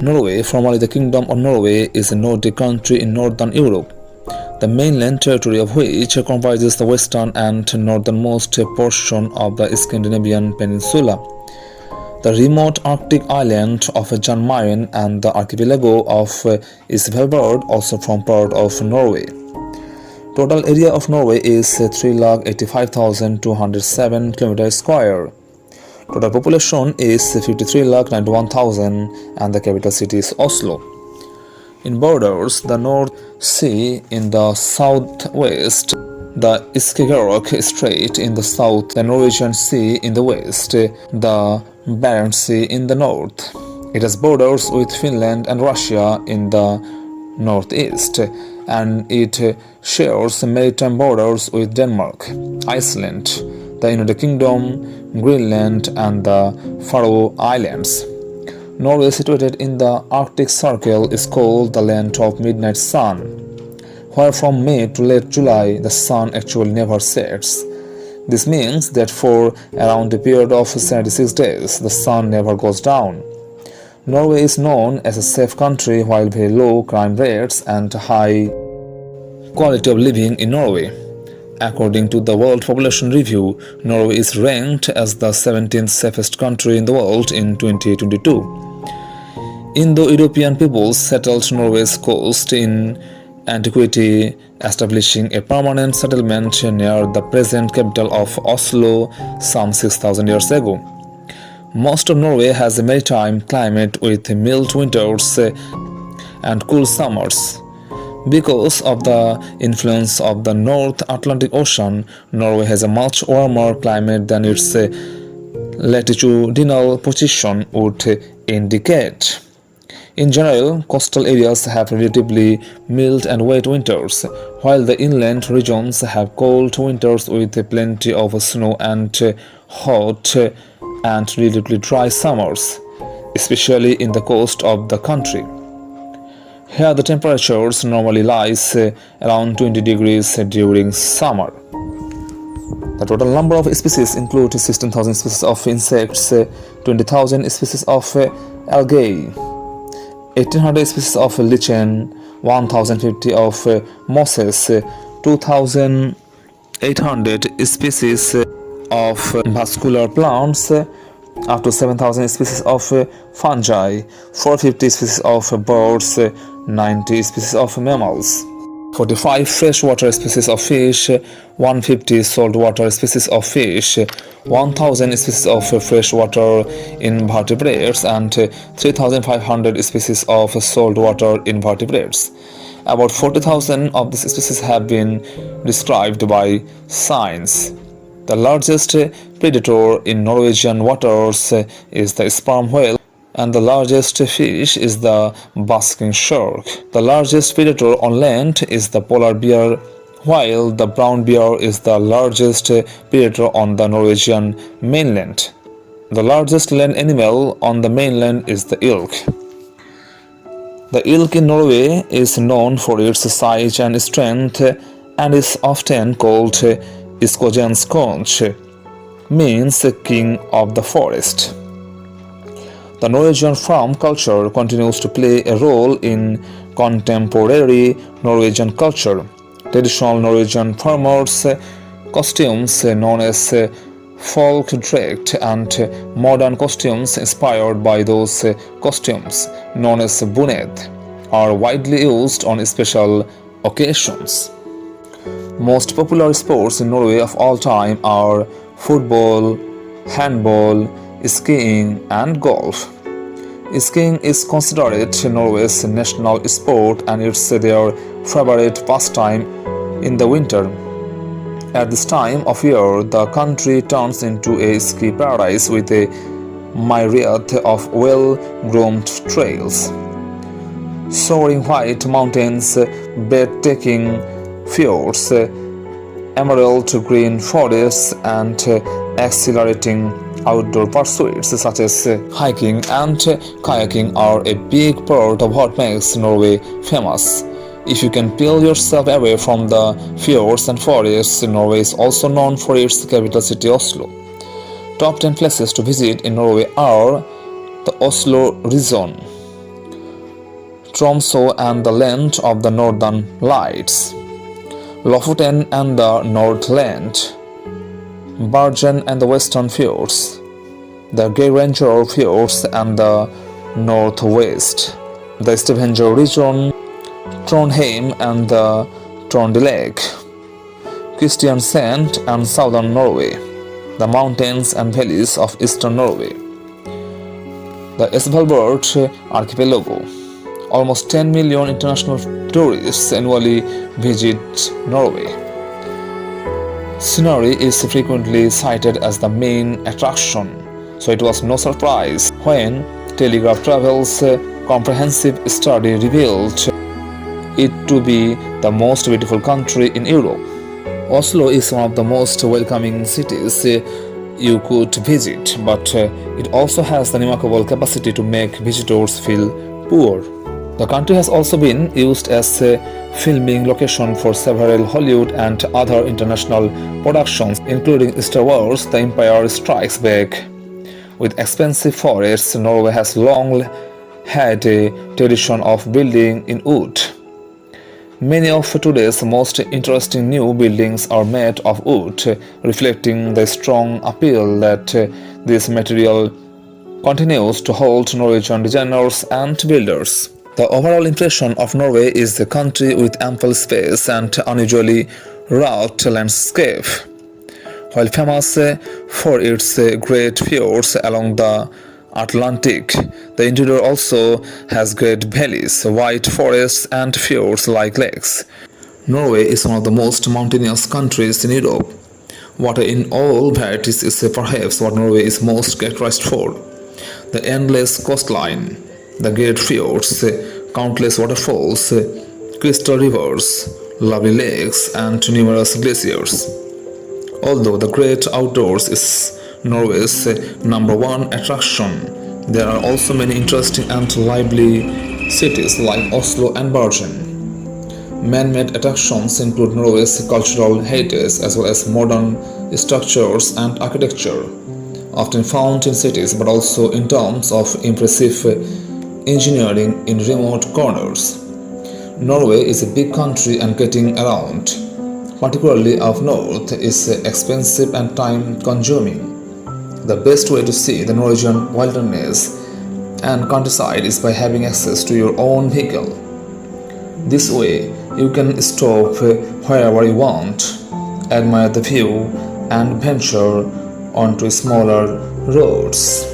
Norway, formerly the Kingdom of Norway, is a Nordic country in northern Europe, the mainland territory of which comprises the western and northernmost portion of the Scandinavian peninsula, the remote Arctic island of Jan Mayen, and the archipelago of Svalbard, also form part of Norway. Total area of Norway is 3,85,207 km square. Total population is 53,91,000 and the capital city is Oslo. In borders, the North Sea in the southwest, the Skagerrak Strait in the south, the Norwegian Sea in the west, the Barents Sea in the north. It has borders with Finland and Russia in the northeast, and it shares maritime borders with Denmark, Iceland, the United Kingdom, Greenland, and the Faroe Islands. Norway, situated in the Arctic Circle, is called the land of midnight sun, where from May to late July the sun actually never sets. This means that for around a period of 76 days the sun never goes down. Norway is known as a safe country, while very low crime rates and high quality of living in Norway. According to the World Population Review, Norway is ranked as the 17th safest country in the world in 2022. Indo-European peoples settled Norway's coast in antiquity, establishing a permanent settlement near the present capital of Oslo some 6,000 years ago. Most of Norway has a maritime climate with mild winters and cool summers. Because of the influence of the North Atlantic Ocean, Norway has a much warmer climate than its latitudinal position would indicate. In general, coastal areas have relatively mild and wet winters, while the inland regions have cold winters with plenty of snow and hot and relatively dry summers, especially in the coast of the country. Here the temperatures normally lies around 20 degrees during summer. The total number of species include 16,000 species of insects, 20,000 species of algae, 1,800 species of lichen, 1,050 of mosses, 2,800 species of vascular plants, up to 7,000 species of fungi, 450 species of birds, 90 species of mammals, 45 freshwater species of fish, 150 saltwater species of fish, 1,000 species of freshwater invertebrates, and 3,500 species of saltwater invertebrates. About 40,000 of these species have been described by science. The largest predator in Norwegian waters is the sperm whale, and the largest fish is the basking shark. The largest predator on land is the polar bear, while the brown bear is the largest predator on the Norwegian mainland. The largest land animal on the mainland is the elk. The elk in Norway is known for its size and strength and is often called Skogens konge, means king of the forest. The Norwegian farm culture continues to play a role in contemporary Norwegian culture. Traditional Norwegian farmers' costumes known as folkdrakt and modern costumes inspired by those costumes known as bunad are widely used on special occasions. Most popular sports in Norway of all time are football, handball, skiing, and golf. Skiing is considered Norway's national sport and it's their favorite pastime in the winter. At this time of year, the country turns into a ski paradise with a myriad of well-groomed trails. Soaring white mountains, breathtaking fjords, emerald green forests, and exhilarating outdoor pursuits such as hiking and kayaking are a big part of what makes Norway famous. If you can peel yourself away from the fjords and forests, Norway is also known for its capital city Oslo. Top 10 places to visit in Norway are the Oslo region, Tromsø and the land of the northern lights, Lofoten and the Northland, Bergen and the western fjords, the Geiranger fjords and the northwest, the Stavanger region, Trondheim and the Trøndelag, Kristiansand and southern Norway, the mountains and valleys of eastern Norway, the Svalbard archipelago. Almost 10 million international tourists annually visit Norway. Scenery is frequently cited as the main attraction, so it was no surprise when Telegraph Travel's comprehensive study revealed it to be the most beautiful country in Europe. Oslo is one of the most welcoming cities you could visit, but it also has the remarkable capacity to make visitors feel poor. The country has also been used as a filming location for several Hollywood and other international productions, including Star Wars: The Empire Strikes Back. With expensive forests, Norway has long had a tradition of building in wood. Many of today's most interesting new buildings are made of wood, reflecting the strong appeal that this material continues to hold Norwegian designers and builders. The overall impression of Norway is a country with ample space and unusually rugged landscape. While famous for its great fjords along the Atlantic, the interior also has great valleys, wide forests and fjords like lakes. Norway is one of the most mountainous countries in Europe. Water in all varieties is perhaps what Norway is most characterized for. The endless coastline, the great fjords, countless waterfalls, crystal rivers, lovely lakes, and numerous glaciers. Although the great outdoors is Norway's number one attraction, there are also many interesting and lively cities like Oslo and Bergen. Man-made attractions include Norway's cultural heritage as well as modern structures and architecture, often found in cities but also in terms of impressive engineering in remote corners. Norway is a big country and getting around, particularly up north, is expensive and time-consuming. The best way to see the Norwegian wilderness and countryside is by having access to your own vehicle. This way, you can stop wherever you want, admire the view, and venture onto smaller roads.